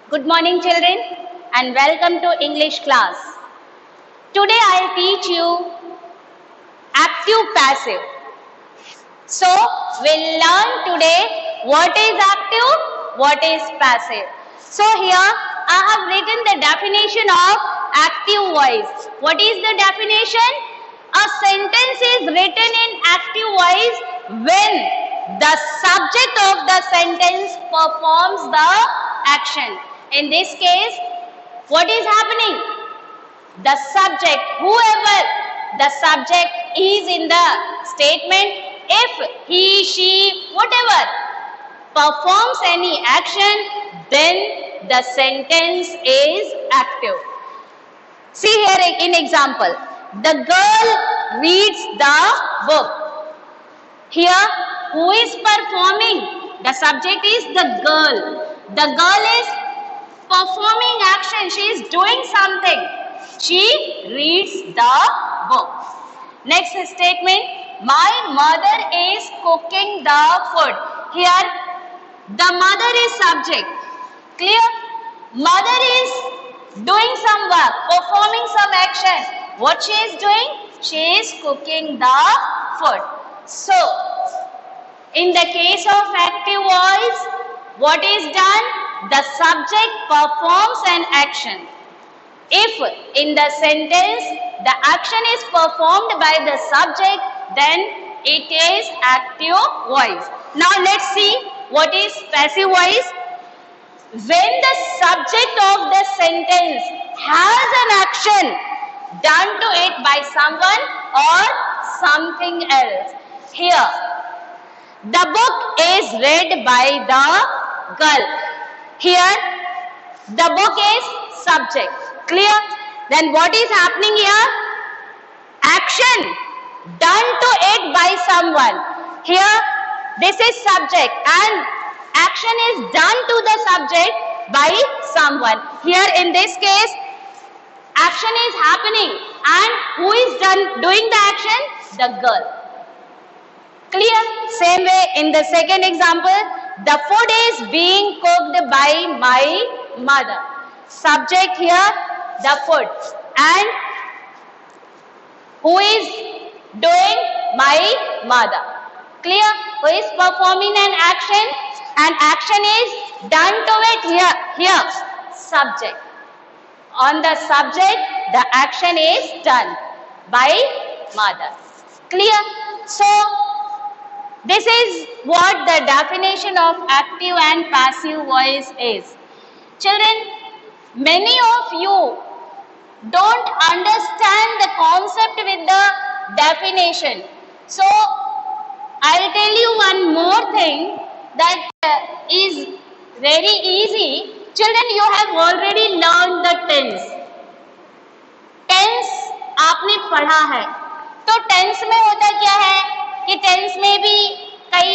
Good morning children and welcome to English class. Today I'll teach you active passive. So we'll learn today what is active, what is passive. So here I have written the definition of active voice. What is the definition? A sentence is written in active voice when the subject of the sentence performs the action. In this case, what is happening? The subject, whoever the subject is in the statement, if he, she, whatever performs any action, then the sentence is active. See here in example, the girl reads the book. Here, who is performing? The subject is the girl. The girl is performing action. She is doing something. She reads the book. Next statement, my mother is cooking the food. Here, the mother is subject. Clear? Mother is doing some work, performing some action. What she is doing? She is cooking the food. So, in the case of active voice, what is done? The subject performs an action. If in the sentence the action is performed by the subject, then it is active voice. Now let's see what is passive voice. When the subject of the sentence has an action done to it by someone or something else. Here, the book is read by the girl. Here, the book is subject. Clear? Then what is happening here? Action done to it by someone. Here, this is subject and action is done to the subject by someone. Here in this case, action is happening and who is doing the action? The girl. Clear? Same way in the second example, the food is being cooked by my mother. Subject here, the food. And who is doing? My mother. Clear? Who is performing an action? And action is done to it here. Subject. On the subject, the action is done by mother. Clear? So, this is what the definition of active and passive voice is. Children, many of you don't understand the concept with the definition. So, I'll tell you one more thing that is very easy. Children, you have already learned the tense. Tense आपने पढ़ा है. तो tense में होता क्या है कि tense में भी कई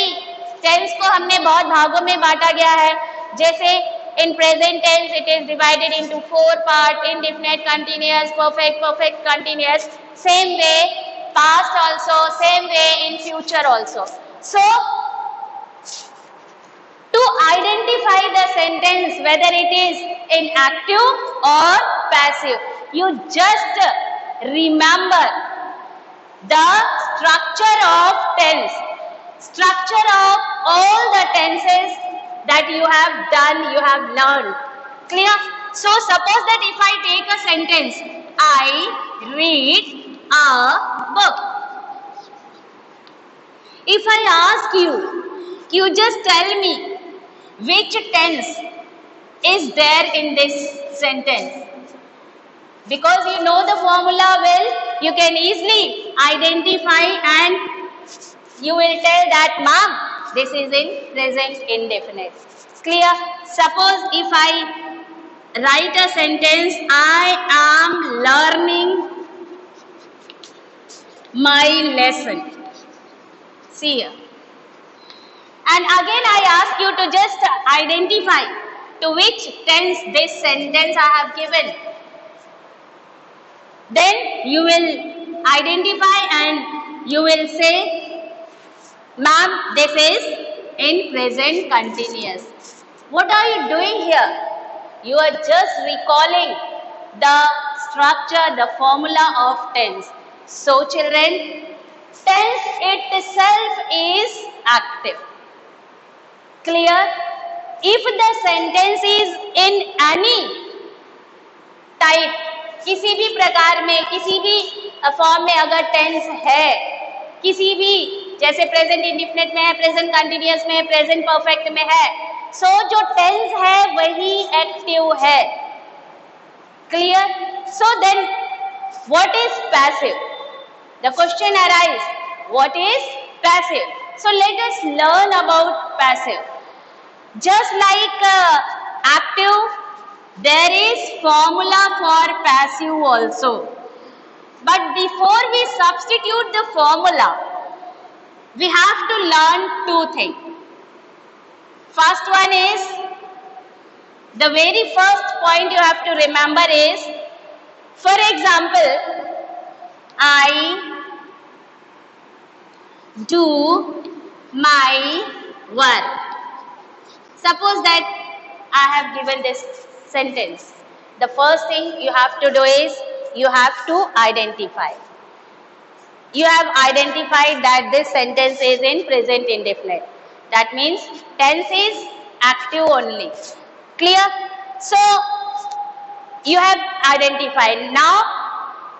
tense को हमने बहुत भागों में बांटा गया है. जैसे in present tense it is divided into 4 parts: indefinite, continuous, perfect, perfect continuous. Same way past also, same way in future also. So to identify the sentence whether it is in active or passive, you just remember the structure of tense, structure of all the tenses that you have done, you have learned. Clear? So suppose that if I take a sentence, I read a book. If I ask you, you just tell me which tense is there in this sentence. Because you know the formula well, you can easily identify and you will tell that, ma'am, this is in present indefinite. Clear? Suppose if I write a sentence, I am learning my lesson. See here. And again I ask you to just identify to which tense this sentence I have given. Then you will identify and you will say, ma'am, this is in present continuous. What are you doing here? You are just recalling the structure, the formula of tense. So children, tense itself is active. Clear? If the sentence is in any type, किसी भी प्रकार में, किसी भी form में अगर tense है, किसी भी जैसे प्रेजेंट इंडिफिनिट में है, प्रेजेंट कंटिन्यूअस में है, प्रेजेंट परफेक्ट में है, सो जो टेंस है वही एक्टिव है. Clear? So then what is passive? The question arise, what is passive? So let us learn about passive. Just like active, there is formula for passive also. But before we substitute the formula, we have to learn two things. First one is, the very first point you have to remember is, for example, I do my work. Suppose that I have given this sentence. The first thing you have to do is, you have to identify. You have identified that this sentence is in present indefinite. That means tense is active only. Clear? So, you have identified. Now,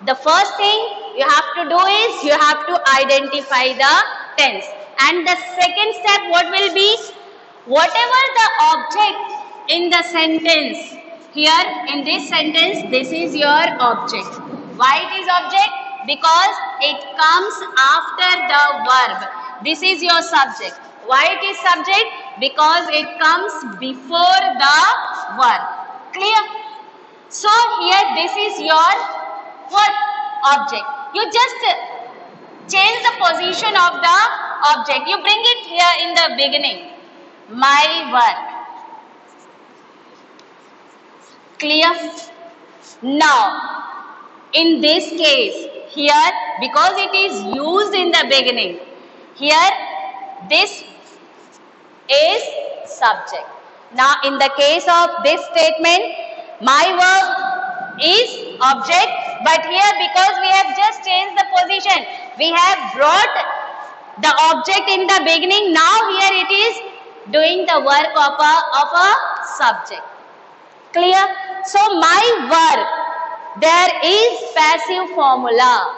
the first thing you have to do is, you have to identify the tense. And the second step, what will be? Whatever the object in the sentence, here in this sentence, this is your object. Why it is object? Because it comes after the verb. This is your subject. Why it is subject? Because it comes before the verb. Clear? So here this is your what? Object. You just change the position of the object. You bring it here in the beginning. My work. Clear? Now, in this case, here, because it is used in the beginning, here, this is subject. Now, in the case of this statement, my work is object, but here, because we have just changed the position, we have brought the object in the beginning. Now, here it is doing the work of a subject. Clear? So, my work, there is passive formula.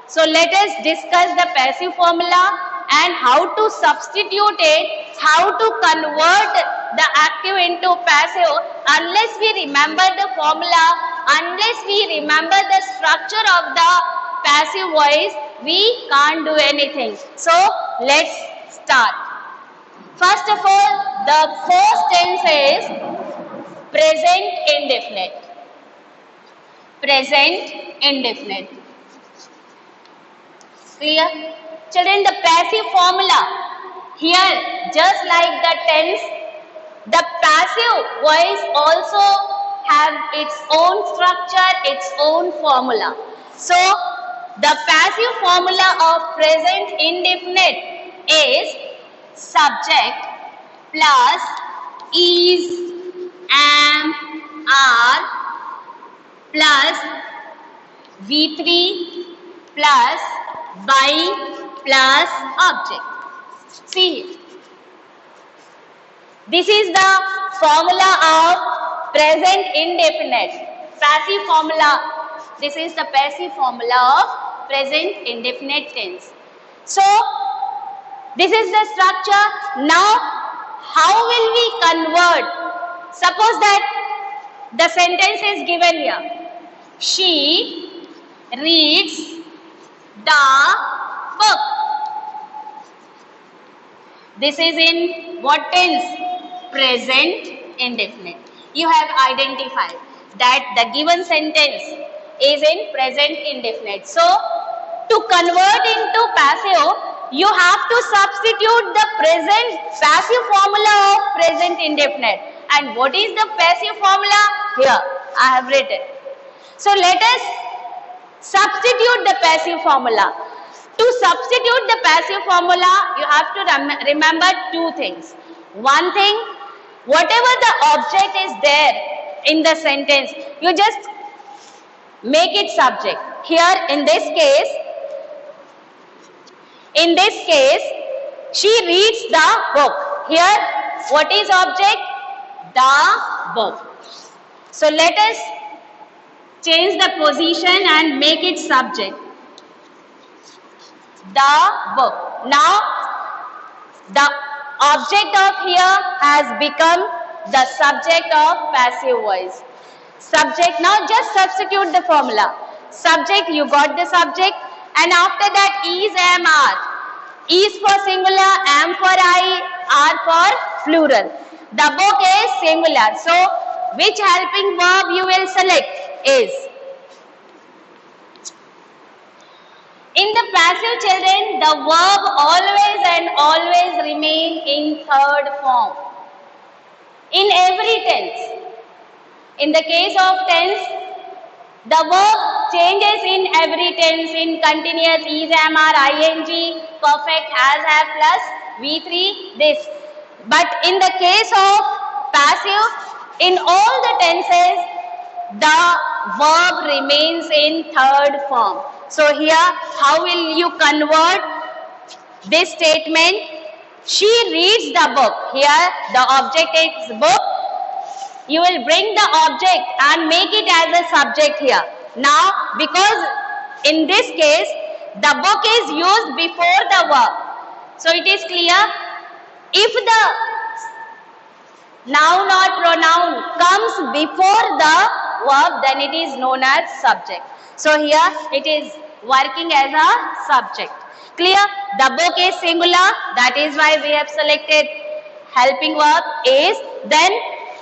So, let us discuss the passive formula and how to substitute it, how to convert the active into passive. Unless we remember the formula, unless we remember the structure of the passive voice, we can't do anything. So, let's start. First of all, the first tense is present indefinite. Present indefinite. Clear? Children, the passive formula, here just like the tense, the passive voice also have its own structure, its own formula. So, the passive formula of present indefinite is subject plus is, am, are plus V3 plus by plus object. See, this is the formula of present indefinite. Passive formula. This is the passive formula of present indefinite tense. So, this is the structure. Now, how will we convert? Suppose that the sentence is given here. She reads the book. This is in what tense? Present indefinite. You have identified that the given sentence is in present indefinite. So, to convert into passive, you have to substitute the present passive formula of present indefinite. And what is the passive formula? Here, I have written. So, let us substitute the passive formula. To substitute the passive formula, you have to remember two things. One thing, whatever the object is there, in the sentence, you just make it subject. Here in this case, she reads the book. Here, what is object? The book. So let us change the position and make it subject. The book. Now, the object of here has become the subject of passive voice. Subject, now just substitute the formula. Subject, you got the subject, and after that is, am, are. Is for singular, am for I, are for plural. The book is singular. So, which helping verb you will select is? In the passive children, the verb always and always remain in third form. In every tense. In the case of tense, the verb changes in every tense in continuous, is, am, are, ing, perfect, has, have plus V3, this. But in the case of passive, in all the tenses, the verb remains in third form. So here, how will you convert this statement? She reads the book. Here, the object is book. You will bring the object and make it as a subject here. Now, because in this case, the book is used before the verb. So, it is clear. If the noun or pronoun comes before the verb, then it is known as subject. So, here it is working as a subject. Clear? The book is singular. That is why we have selected helping verb is. Then,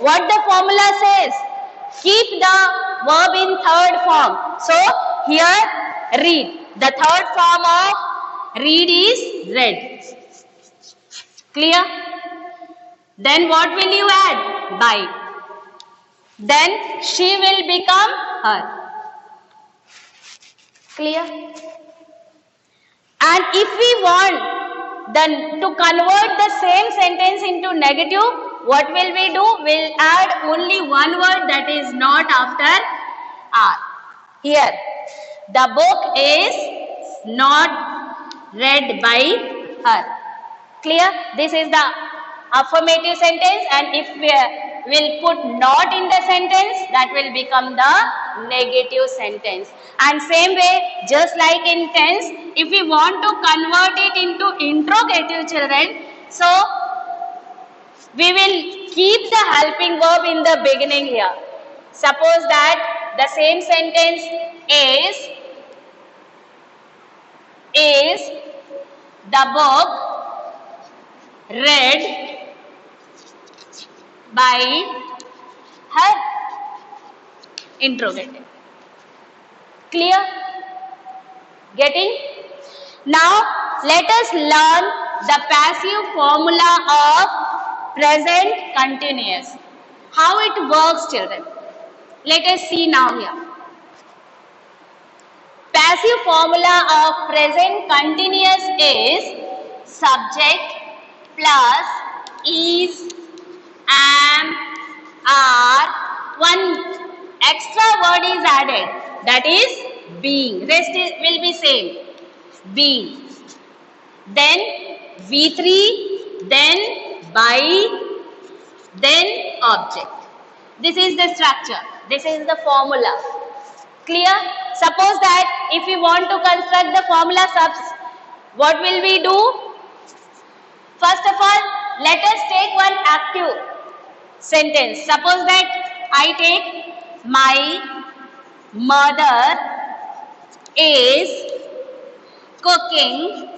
what the formula says? Keep the verb in third form. So, here read. The third form of read is read. Clear? Then what will you add? By. Then she will become her. Clear? And if we want then to convert the same sentence into negative, what will we do? We'll add only one word that is not after are. Here, the book is not read by her. Clear? This is the affirmative sentence, and if we will put not in the sentence, that will become the negative sentence. And same way, just like in tense, if we want to convert it into interrogative children, so we will keep the helping verb in the beginning here. Suppose that the same sentence is the book read by her. Interrogative. Clear? Getting? Now let us learn the passive formula of present continuous. How it works, children? Let us see now here. Passive formula of present continuous is subject plus is, am, are, one extra word is added, that is being. Rest will be same. Being. Then V3, then by, then object. This is the structure. This is the formula. Clear? Suppose that if we want to construct the formula what will we do? First of all, let us take one active sentence. Suppose that I take my mother is cooking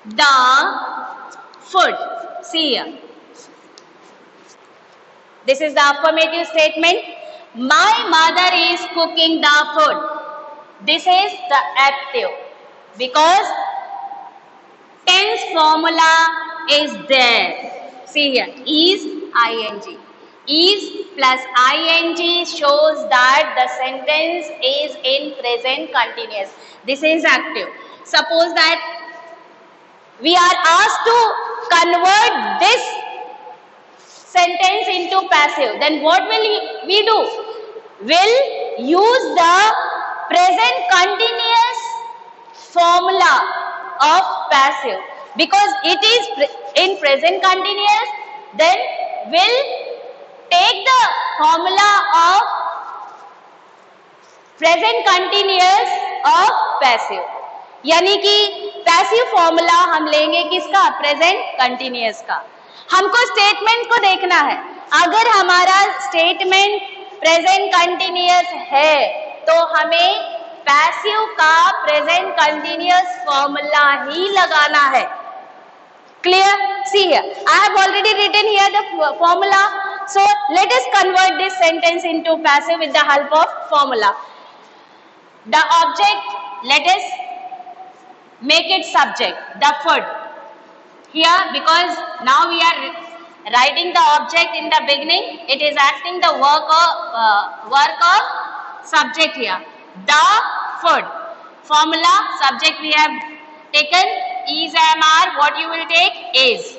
the food. See here. This is the affirmative statement. My mother is cooking the food. This is the active because tense formula is there. See here, is ing. Is plus ing shows that the sentence is in present continuous. This is active. Suppose that we are asked to convert this sentence into passive, then what will we do? We'll use the present continuous formula of passive, because it is in present continuous. Then we'll take the formula of present continuous of passive, यानी कि passive formula हम लेंगे किसका? Present continuous का। हमको statement को देखना है। अगर हमारा स्टेटमेंट प्रेजेंट कंटिन्यूअस है तो हमें पैसिव का प्रेजेंट कंटिन्यूअस फॉर्मूला ही लगाना है। Clear? See here, I have already written here the formula, so let us convert this sentence into passive with the help of formula. The object, let us make it subject, the food here, because now we are writing the object in the beginning, it is acting the work of subject here. The food, formula, subject we have taken is, am, are. What you will take? Is.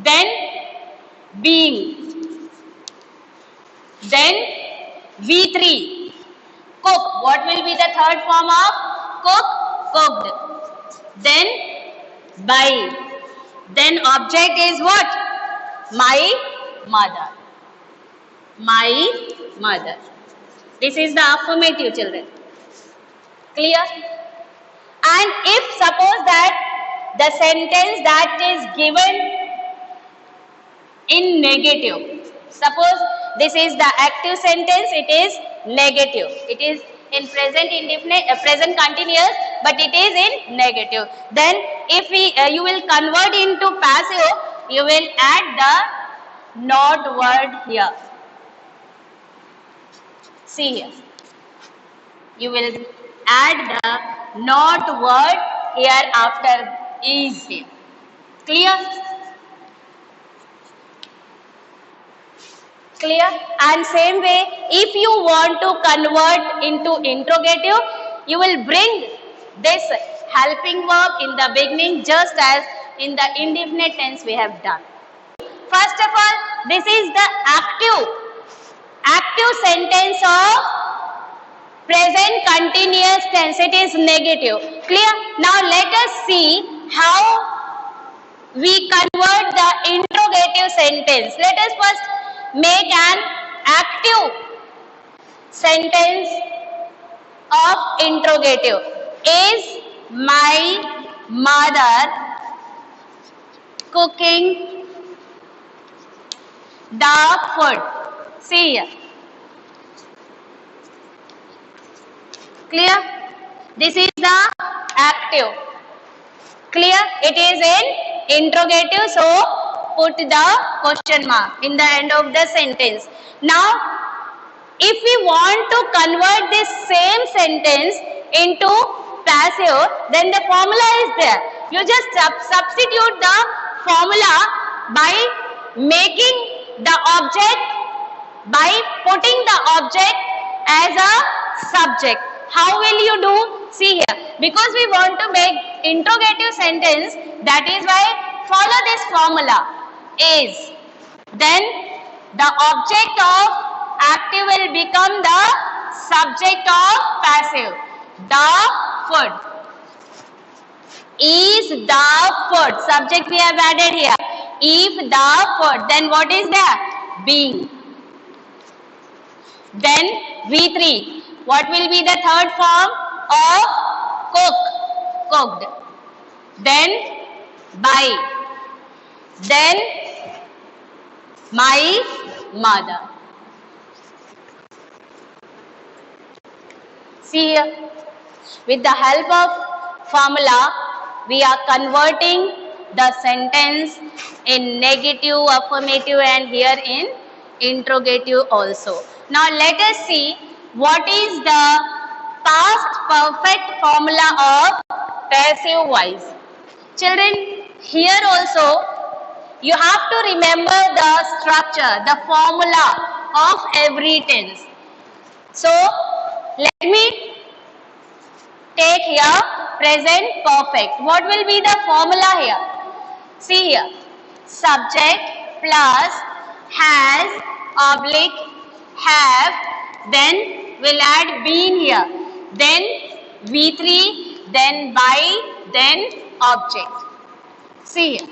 Then being, then V3, cook. What will be the third form of cook? Cooked. Then by. Then object is what? My mother. My mother. This is the affirmative, children. Clear? And if suppose that the sentence that is given in negative, suppose this is the active sentence, it is negative, it is in present indefinite, present continuous, but it is in negative. Then if you will convert into passive, you will add the not word here. See here, you will add the not word here after is here. Clear? Clear? And same way, if you want to convert into interrogative, you will bring this helping verb in the beginning, just as in the indefinite tense we have done. First of all, this is the active sentence of present continuous tense. It is negative. Clear? Now let us see how we convert the interrogative sentence. Let us first make an active sentence of interrogative. Is my mother cooking the food? See here. Clear? This is the active. Clear? It is in interrogative, so put the question mark in the end of the sentence. Now, if we want to convert this same sentence into passive, then the formula is there. You just substitute the formula by making the object, by putting the object as a subject. How will you do? See here, because we want to make interrogative sentence, that is why follow this formula. Is. Then the object of active will become the subject of passive. The food. Is the food. Subject we have added here. If the food, then what is there? Being. Then V3. What will be the third form of cook? Cooked. Then by. Then my mother. See here, with the help of formula, we are converting the sentence in negative, affirmative, and here in interrogative also. Now let us see what is the past perfect formula of passive voice. Children, here also you have to remember the structure, the formula of every tense. So, let me take here present perfect. What will be the formula here? See here, subject plus has, oblique, have, then we'll add been here, then V3, then by, then object. See here.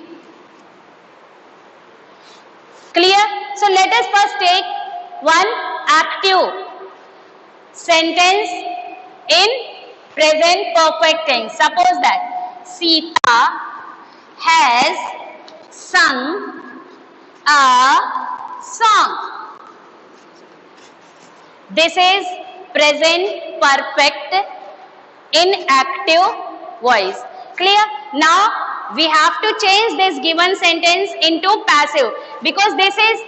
Clear? So let us first take one active sentence in present perfect tense. Suppose that Sita has sung a song. This is present perfect in active voice. Clear? Now we have to change this given sentence into passive because this is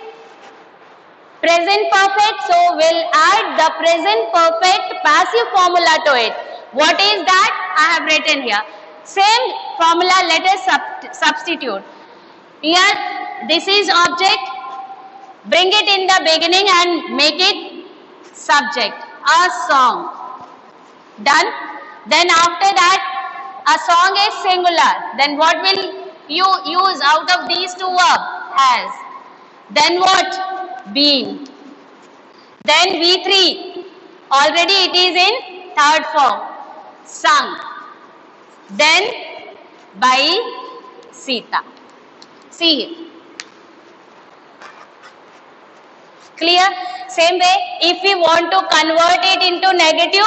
present perfect, so we'll add the present perfect passive formula to it. What is that? I have written here. Same formula, let us substitute. Here, this is object. Bring it in the beginning and make it subject. A song. Done. Then after that, a song is singular. Then what will you use out of these two verbs? Has. Then what? Been. Then V3. Already it is in third form. Sung. Then by Sita. See here. Clear? Same way, if we want to convert it into negative,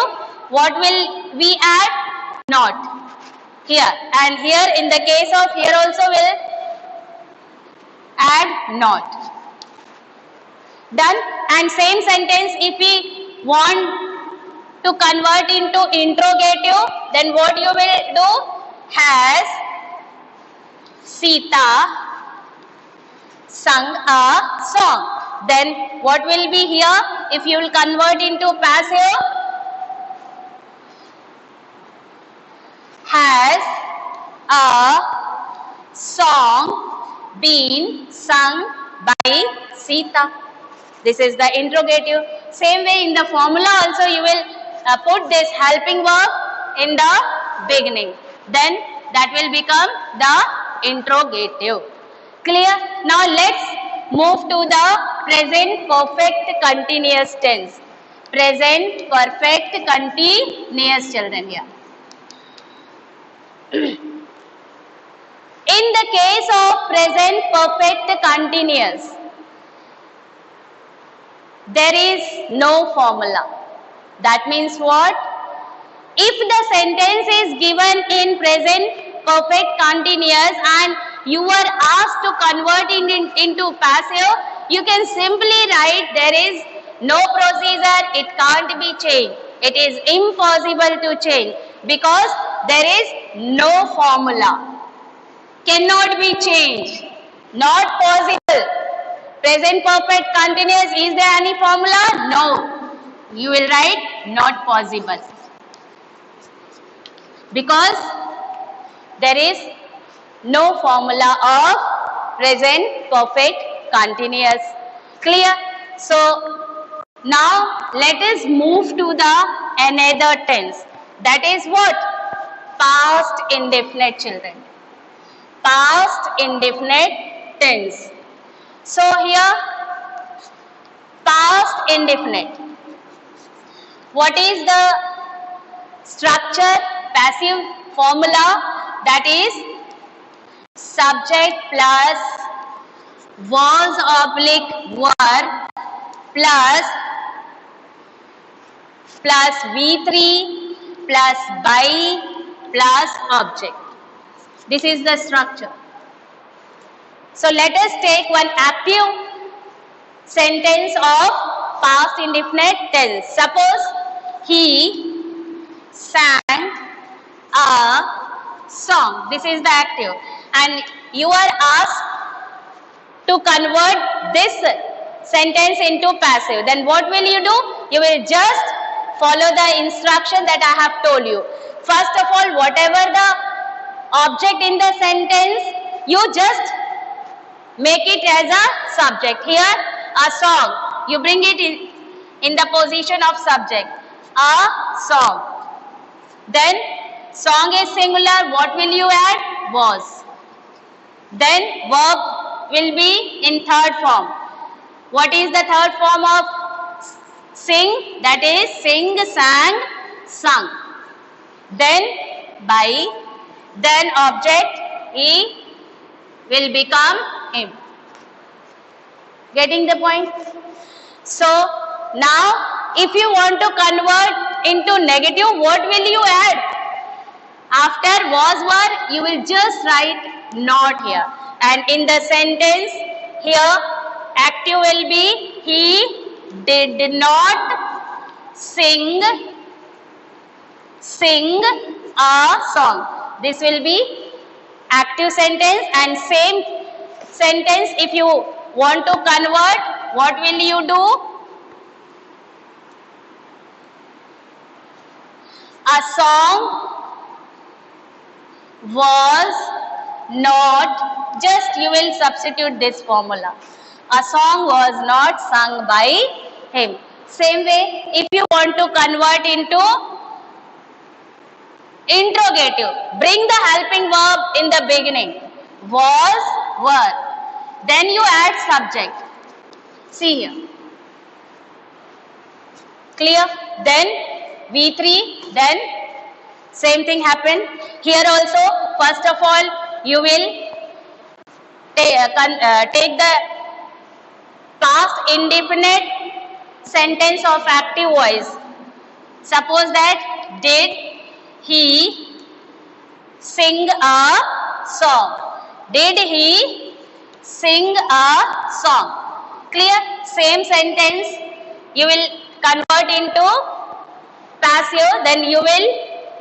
what will we add? Not. Here. And here, in the case of here also will add not. Done. And same sentence, if we want to convert into interrogative, then what you will do? Has Sita sung a song? Then what will be here? If you will convert into passive, has a song been sung by Sita? This is the interrogative. Same way in the formula also you will put this helping verb in the beginning. Then that will become the interrogative. Clear? Now let's move to the present perfect continuous tense. Present perfect continuous, children, here. In the case of present perfect continuous, there is no formula. That means what? If the sentence is given in present perfect continuous and you are asked to convert it into passive, you can simply write there is no procedure, it can't be changed. It is impossible to change because there is no formula. Cannot be changed. Not possible. Present perfect continuous, is there any formula? No. You will write not possible. Because there is no formula of present perfect continuous. Clear? So now let us move to the another tense. That is what? Past indefinite, children. Past indefinite tense. So here, past indefinite. What is the structure? Passive formula, that is subject plus was oblique were plus V3 plus by plus object. This is the structure. So let us take one active sentence of past indefinite tense. Suppose he sang a song. This is the active. And you are asked to convert this sentence into passive. Then what will you do? You will just follow the instruction that I have told you. First of all, whatever the object in the sentence, you just make it as a subject. Here, a song. You bring it in the position of subject. A song. Then, song is singular. What will you add? Was. Then, verb will be in third form. What is the third form of sing? That is sing, sang, sung. Then by, then object, he will become him. Getting the point? So now if you want to convert into negative, what will you add? After was, were, you will just write not here. And in the sentence here, active will be he did not sing a song. This will be active sentence, and same sentence if you want to convert, what will you do? A song was not, just you will substitute this formula. A song was not sung by him. Same way, if you want to convert into interrogative, bring the helping verb in the beginning. Was, were. Then you add subject. See here. Clear? Then V3, then same thing happen. Here also, first of all, you will take the past indefinite sentence of active voice. Suppose that, did he sing a song? Did he sing a song? Clear? Same sentence you will convert into passive, then you will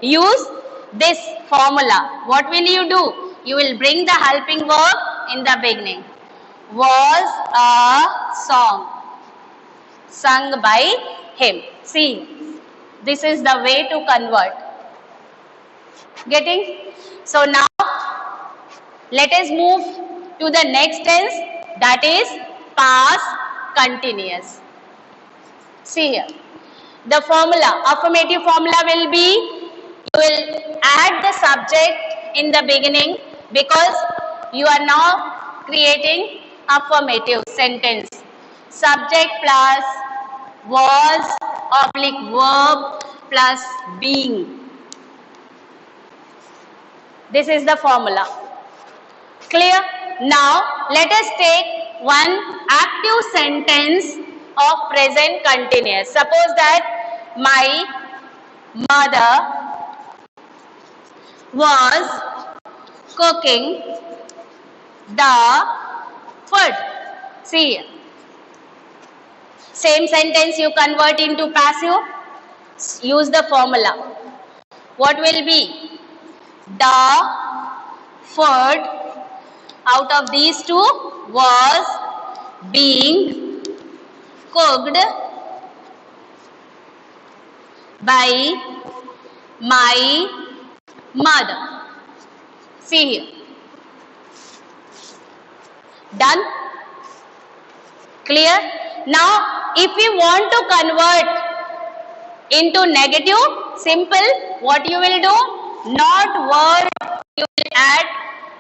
use this formula. What will you do? You will bring the helping verb in the beginning. Was a song sung by him. See, this is the way to convert. Getting? So now let us move to the next tense, that is past continuous. See here. The formula, affirmative formula will be, you will add the subject in the beginning because you are now creating affirmative sentence. Subject plus was oblique verb plus being. This is the formula. Clear? Now let us take one active sentence of present continuous. Suppose that my mother was cooking the food. See here. Same sentence you convert into passive. Use the formula. What will be? The food out of these two was being cooked by my mother. See here. Done? Clear? Now, if we want to convert into negative, simple, what you will do? Not word, you will add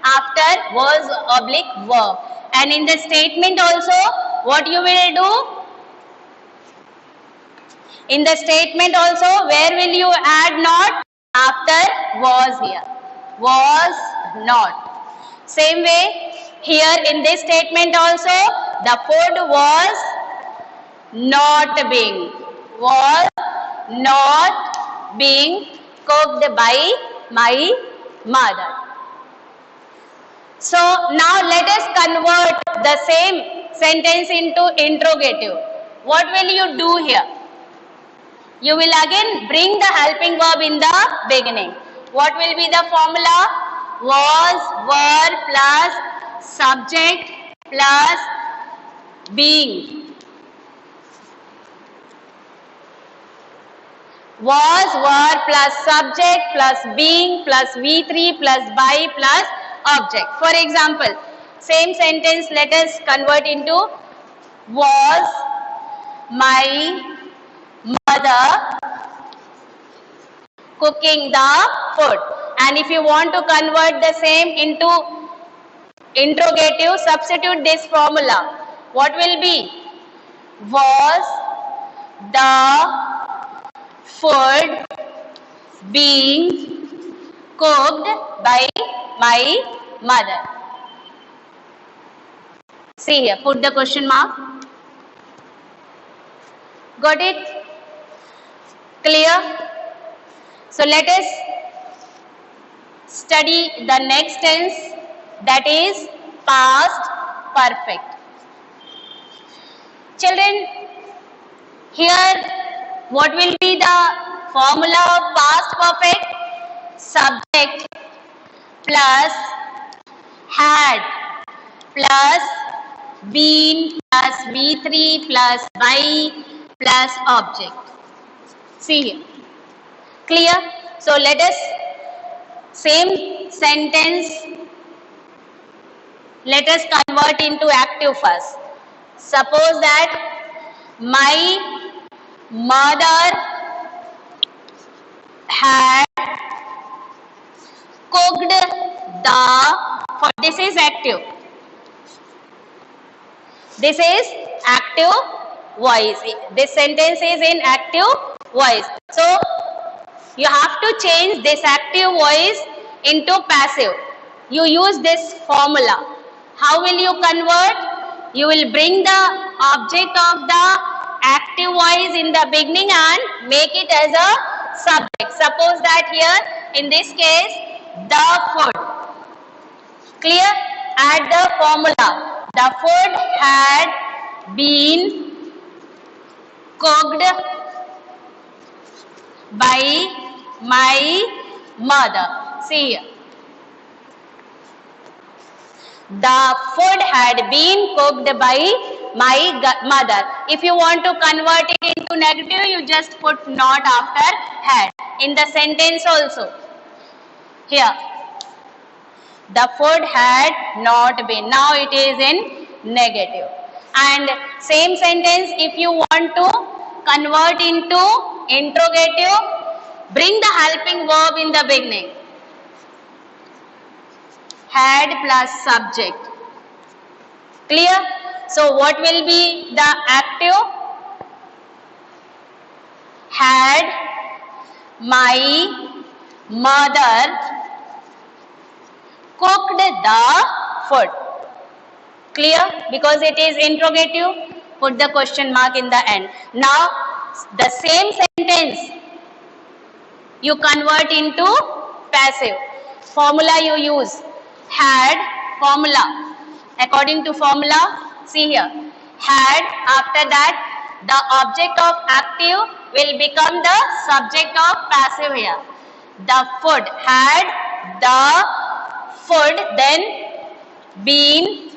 after was oblique verb. And in the statement also, what you will do? In the statement also, where will you add not? After was here. Was not. Same way, here in this statement also, the food was not being. Was not being cooked by my mother. So now let us convert the same sentence into interrogative. What will you do here? You will again bring the helping verb in the beginning. What will be the formula? Was, were plus subject plus being. Was, were plus subject plus being plus V3 plus by plus object. For example, same sentence let us convert into was my mother cooking the food. And if you want to convert the same into interrogative, substitute this formula. What will be? was the food being cooked by my mother? See here, put the question mark. Got it? Clear? So let us study the next tense, that is past perfect. Children, here what will be the formula of past perfect? Subject plus had plus been plus V3 plus by plus object. See here. Clear? So let us, same sentence, let us convert into active first. Suppose that my mother had cooked the food. This is active. This is active voice. This sentence is in active voice. So you have to change this active voice into passive. You use this formula. How will you convert? You will bring the object of the active voice in the beginning and make it as a subject. Suppose that here, in this case, the food. Clear? Add the formula. The food had been cooked by my mother. See here. The food had been cooked by my mother. If you want to convert it into negative, you just put not after had. In the sentence also. Here. The food had not been. Now it is in negative. And same sentence, if you want to convert into interrogative, bring the helping verb in the beginning. Had plus subject. Clear? So what will be the active? Had my mother cooked the food. Clear? Because it is interrogative, put the question mark in the end. Now the same sentence you convert into passive. Formula you use. Had, formula. According to formula, see here. Had, after that the object of active will become the subject of passive here. The food, had the food then been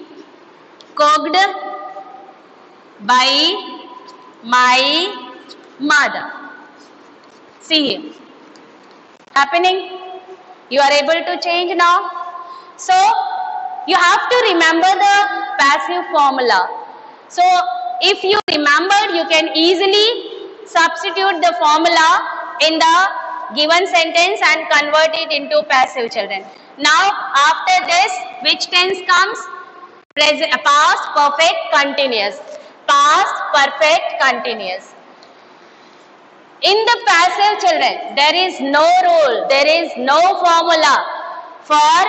cooked by my mother. See here. Happening? You are able to change now? So, you have to remember the passive formula. So, if you remember, you can easily substitute the formula in the given sentence and convert it into passive, children. Now, after this, which tense comes? Present, past perfect continuous. Past perfect continuous. In the passive, children, there is no rule, there is no formula for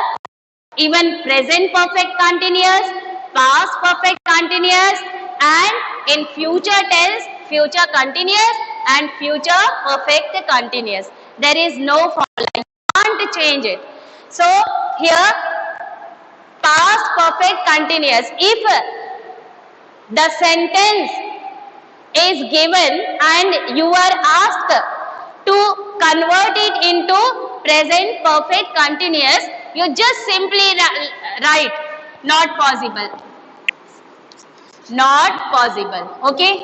even present perfect continuous, past perfect continuous, and in future tense, future continuous and future perfect continuous. There is no formula. You can't change it. So here, past perfect continuous. If the sentence is given and you are asked to convert it into present perfect continuous, you just simply write not possible. Not possible. Okay?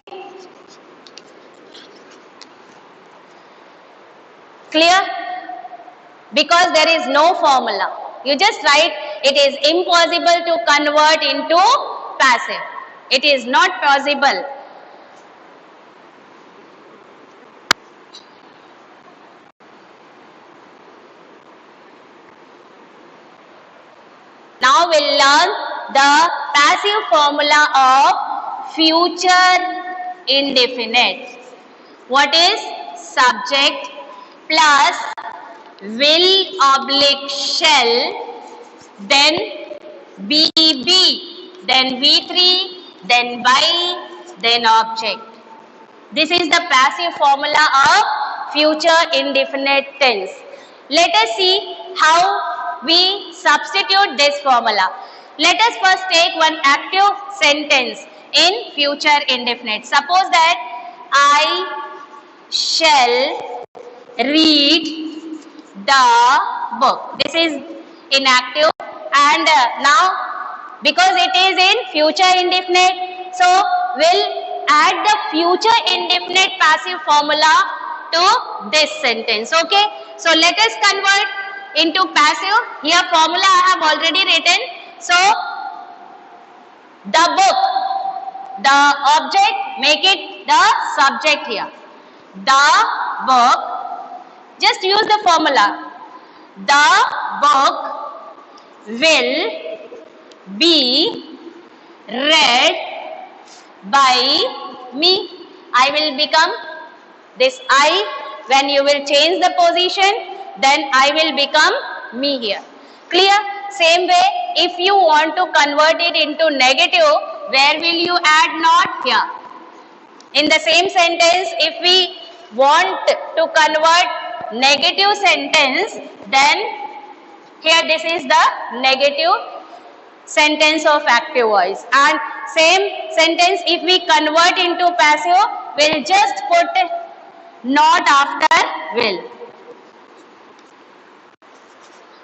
Clear? Because there is no formula. You just write it is impossible to convert into passive. It is not possible. Now we'll learn the passive formula of future indefinite. What is subject plus will oblique shall, then be, then V3, then by, then object. This is the passive formula of future indefinite tense. Let us see how we substitute this formula. Let us first take one active sentence in future indefinite. Suppose that I shall read the book. This is inactive, and now because it is in future indefinite, so we'll add the future indefinite passive formula to this sentence. Okay, so let us convert into passive. Here formula I have already written. So the book, the object, make it the subject here. The book, just use the formula. The book will be read by me. I will become this I. When you will change the position, then I will become me here. Clear? Same way, if you want to convert it into negative, where will you add not? Here. In the same sentence, if we want to convert negative sentence, then here this is the negative sentence of active voice, and same sentence if we convert into passive, we'll just put not after will.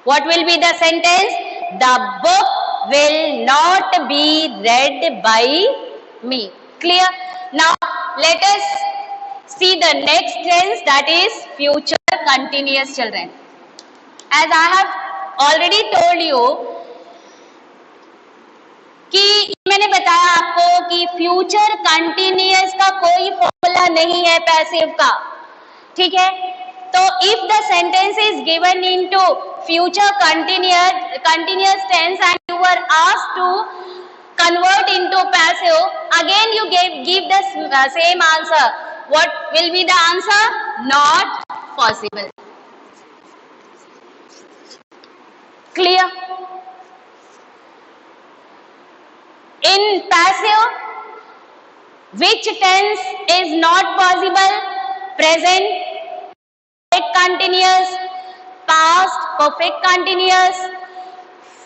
What will be the sentence? The book will not be read by me. Clear? Now let us see the next tense, that is future continuous, children. As I have already told you कि मैंने बताया आपको कि future continuous का कोई formula नहीं है passive का, ठीक है? तो if the sentence is given into future continuous tense and you were asked to convert into passive, again you give the same answer. What will be the answer? Not possible. Clear? In passive, which tense is not possible? Present perfect continuous, past perfect continuous.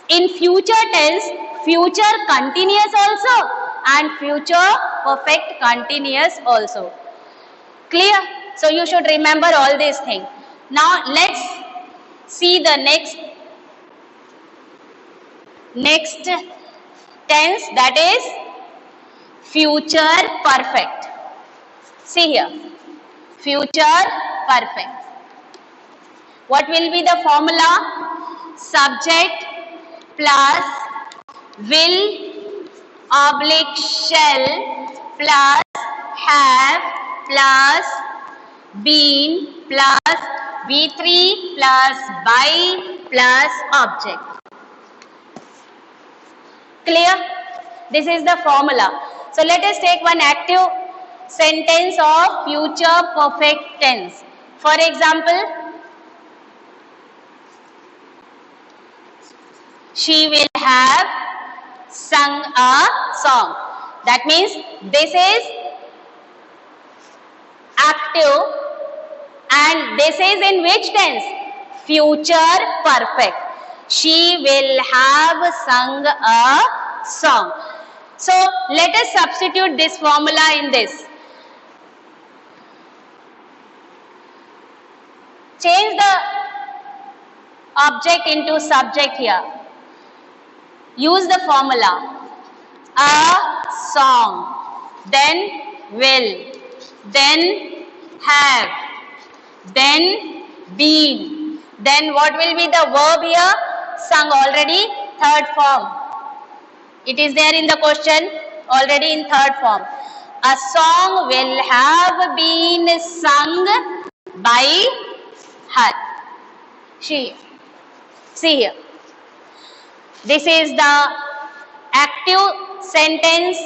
In future tense, future continuous also and future perfect continuous also. Clear? So you should remember all these things. Now let's see the next tense, that is future perfect. See here, future perfect. What will be the formula? Subject plus will oblique shall plus have plus been plus V3 plus by plus object. Clear? This is the formula. So let us take one active sentence of future perfect tense. For example, she will have sung a song. That means this is active and this is in which tense? Future perfect. She will have sung a song. So let us substitute this formula in this. Change the object into subject here. Use the formula. A song, then will, then have, then been. Then what will be the verb here? Sung already, third form. It is there in the question already in third form. A song will have been sung by her. She. See here. This is the active sentence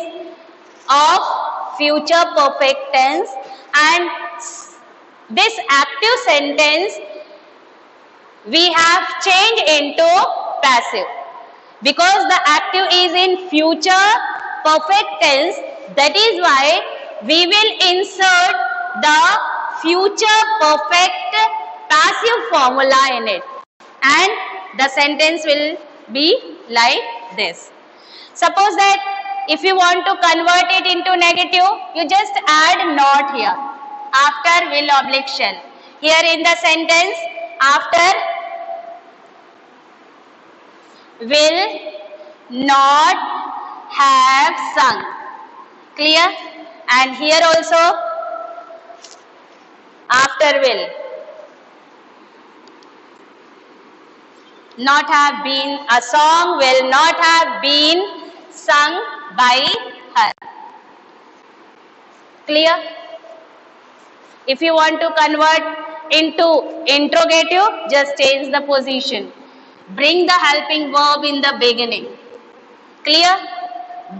of future perfect tense, and this active sentence we have changed into passive. Because the active is in future perfect tense, that is why we will insert the future perfect passive formula in it, and the sentence will be like this. Suppose that if you want to convert it into negative, you just add not here after will oblique shall. Here in the sentence, after will not have sung. Clear? And here also after will not have been, a song will not have been sung by her. Clear? If you want to convert into interrogative, just change the position. Bring the helping verb in the beginning. Clear?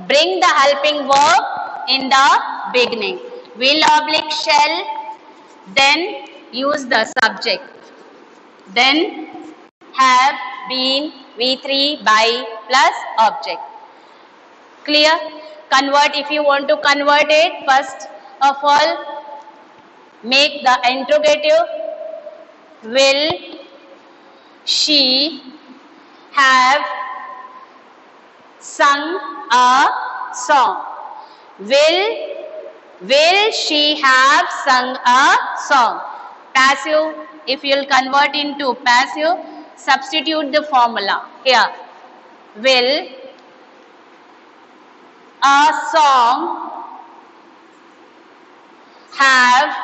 Bring the helping verb in the beginning. Will oblique shall, then use the subject. Then have been V3 by plus object. Clear? Convert, if you want to convert it, first of all, make the interrogative. Will she have sung a song? Will she have sung a song? Passive, if you will convert into passive, substitute the formula here. Will a song have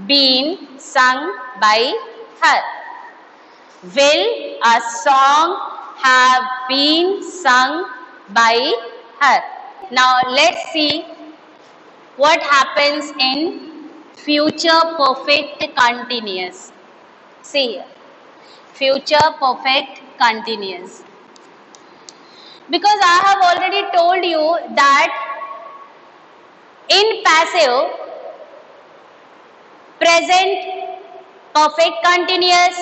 been sung by her? Will a song have been sung by her? Now let's see what happens in future perfect continuous. See here, future perfect continuous. Because I have already told you that in passive, present perfect continuous,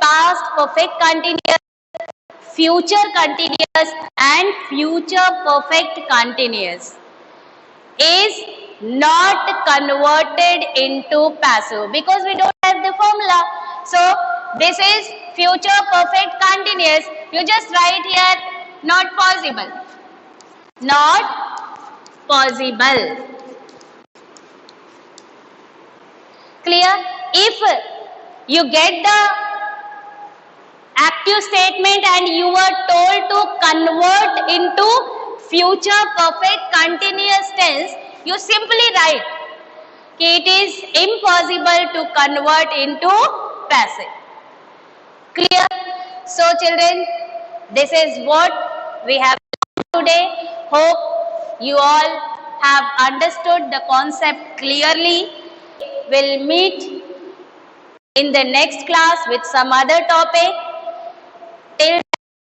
past perfect continuous, future continuous and future perfect continuous is not converted into passive because we don't have the formula. So this is future perfect continuous. You just write here not possible. Not possible. Clear? If you get the active statement and you were told to convert into future perfect continuous tense, you simply write it is impossible to convert into passive. Clear? So children, this is what we have today. Hope you all have understood the concept clearly. We'll meet in the next class with some other topic. Till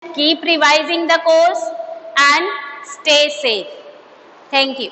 then, keep revising the course and stay safe. Thank you.